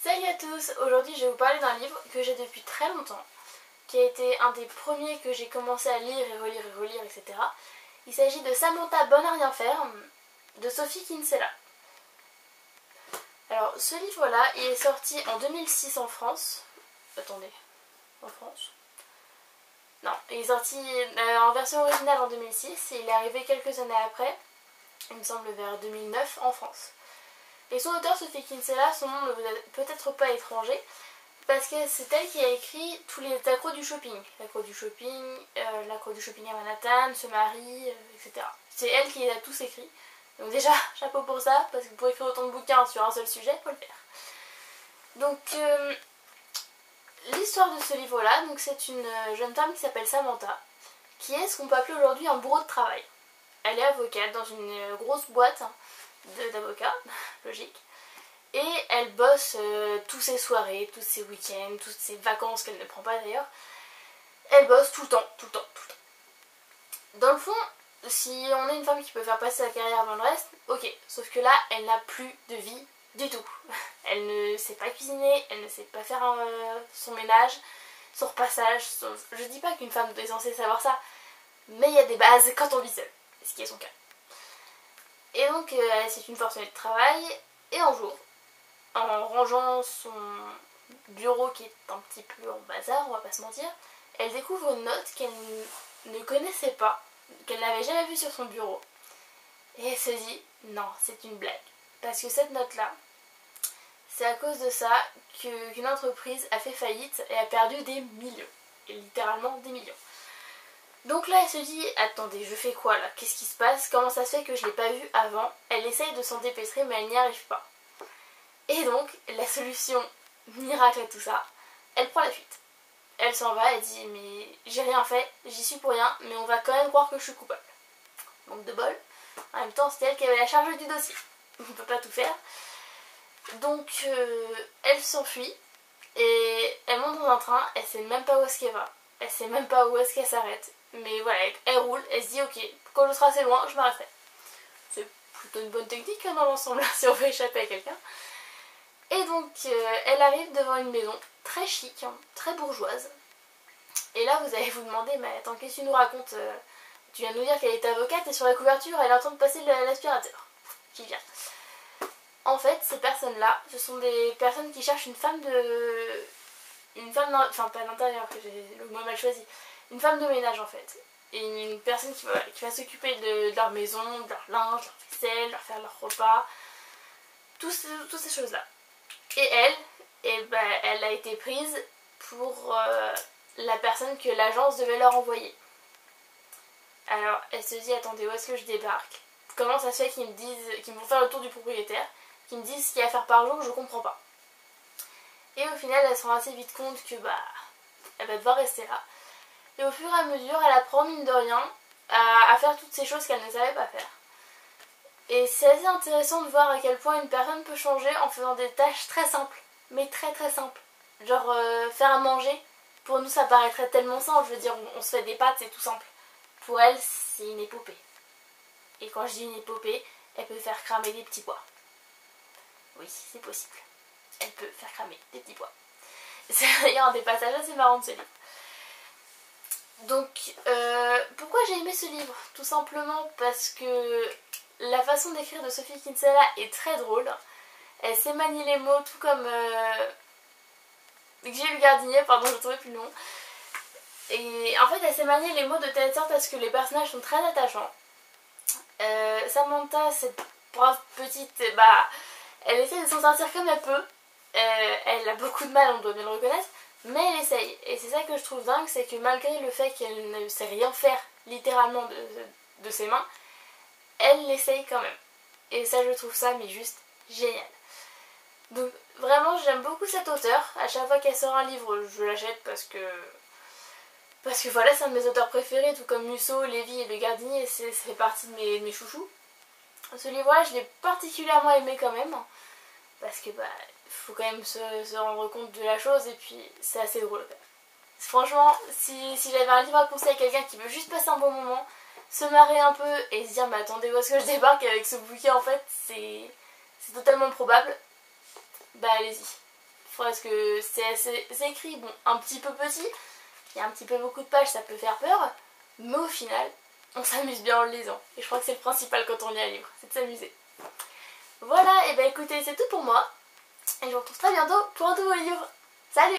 Salut à tous, aujourd'hui je vais vous parler d'un livre que j'ai depuis très longtemps, qui a été un des premiers que j'ai commencé à lire et relire, etc. Il s'agit de Samantha Bonne à rien faire, de Sophie Kinsella. Alors ce livre-là, il est sorti en 2006 en France. Attendez, en France? Non, il est sorti en version originale en 2006 et il est arrivé quelques années après, il me semble vers 2009, en France. Et son auteur, Sophie Kinsella, son nom ne vous est peut-être pas étranger, parce que c'est elle qui a écrit tous les accros du shopping. L'accro du shopping à Manhattan, Se marie, etc. C'est elle qui les a tous écrits. Donc déjà, chapeau pour ça, parce que pour écrire autant de bouquins sur un seul sujet, faut le faire. Donc, l'histoire de ce livre-là, c'est une jeune femme qui s'appelle Samantha, qui est ce qu'on peut appeler aujourd'hui un bourreau de travail. Elle est avocate dans une grosse boîte d'avocats, logique. Et elle bosse tous ses soirées, tous ses week-ends, toutes ses vacances qu'elle ne prend pas d'ailleurs. Elle bosse tout le temps. Dans le fond, si on est une femme qui peut faire passer sa carrière avant le reste, ok. Sauf que là, elle n'a plus de vie du tout. Elle ne sait pas cuisiner, elle ne sait pas faire son ménage, son repassage. Je dis pas qu'une femme est censée savoir ça, mais il y a des bases quand on vit seule, ce qui est son cas. Et donc, c'est une forcenée de travail, et un jour, en rangeant son bureau qui est un petit peu en bazar, on va pas se mentir, elle découvre une note qu'elle ne connaissait pas, qu'elle n'avait jamais vue sur son bureau. Et elle se dit, non, c'est une blague. Parce que cette note-là, c'est à cause de ça qu'une entreprise a fait faillite et a perdu des millions. Et littéralement des millions. Donc là elle se dit, attendez, je fais quoi là? Qu'est-ce qui se passe? Comment ça se fait que je l'ai pas vu avant? Elle essaye de s'en dépêtrer mais elle n'y arrive pas. Et donc la solution miracle à tout ça, elle prend la fuite. Elle s'en va, elle dit mais j'ai rien fait, j'y suis pour rien, mais on va quand même croire que je suis coupable. Donc de bol. En même temps c'est elle qui avait la charge du dossier. On ne peut pas tout faire. Donc elle s'enfuit et elle monte dans un train, elle sait même pas où est-ce qu'elle va. Elle sait même pas où est-ce qu'elle s'arrête. Mais voilà, elle roule, elle se dit ok, quand je serai assez loin, je m'arrêterai. C'est plutôt une bonne technique dans l'ensemble, si on veut échapper à quelqu'un. Et donc, elle arrive devant une maison très chic, très bourgeoise. Et là, vous allez vous demander, mais attends, qu'est-ce que tu nous racontes? Tu viens de nous dire qu'elle est avocate et sur la couverture, elle est en train de passer l'aspirateur. J'y viens. En fait, ces personnes-là, ce sont des personnes qui cherchent une femme de... Enfin, pas d'intérieur, que j'ai le mot mal choisi. Une femme de ménage en fait. Et une personne qui va s'occuper de leur maison, de leur linge, leur vaisselle, leur faire leur repas. Toutes ces choses-là. Et elle, elle a été prise pour la personne que l'agence devait leur envoyer. Alors, elle se dit, attendez, où est-ce que je débarque? Comment ça se fait qu'ils me disent, qu'ils vont faire le tour du propriétaire, qu'ils me disent ce qu'il y a à faire par jour, je comprends pas. Et au final, elle se rend assez vite compte que elle va devoir rester là. Et au fur et à mesure, elle apprend, mine de rien, à faire toutes ces choses qu'elle ne savait pas faire. Et c'est assez intéressant de voir à quel point une personne peut changer en faisant des tâches très simples, mais très simples. Genre faire à manger, pour nous ça paraîtrait tellement simple, je veux dire, on se fait des pâtes, c'est tout simple. Pour elle, c'est une épopée. Et quand je dis une épopée, elle peut faire cramer des petits pois. Oui, c'est possible. Elle peut faire cramer des petits pois. C'est d'ailleurs un des passages assez marrants de ce livre. Donc, pourquoi j'ai aimé ce livre? Tout simplement parce que la façon d'écrire de Sophie Kinsella est très drôle. Elle sait manier les mots, tout comme Gilles Gardinier, pardon, je ne trouvais plus le nom. Et en fait, elle sait manier les mots de telle sorte à ce que les personnages sont très attachants. Samantha, cette brave petite, elle essaie de s'en sortir comme elle peut. Elle a beaucoup de mal, on doit bien le reconnaître. Mais elle essaye, et c'est ça que je trouve dingue, c'est que malgré le fait qu'elle ne sait rien faire littéralement de ses mains, elle l'essaye quand même. Et ça, je trouve ça mais juste génial. Donc vraiment, j'aime beaucoup cette auteure. À chaque fois qu'elle sort un livre, je l'achète parce que voilà, c'est un de mes auteurs préférés, tout comme Musso, Lévy et Le Gardinier, ça fait partie de mes chouchous. Ce livre-là, je l'ai particulièrement aimé quand même, parce que faut quand même se rendre compte de la chose et puis c'est assez drôle. Franchement, si j'avais un livre à conseiller à quelqu'un qui veut juste passer un bon moment, se marrer un peu et se dire mais attendez où est-ce que je débarque avec ce bouquet en fait, c'est totalement probable, allez-y. parce que c'est écrit, bon, un petit peu petit, il y a un petit peu beaucoup de pages, ça peut faire peur, mais au final, on s'amuse bien en le lisant. Et je crois que c'est le principal quand on lit un livre, c'est de s'amuser. Voilà, et bah écoutez, c'est tout pour moi. Et je vous retrouve très bientôt pour un nouveau livre.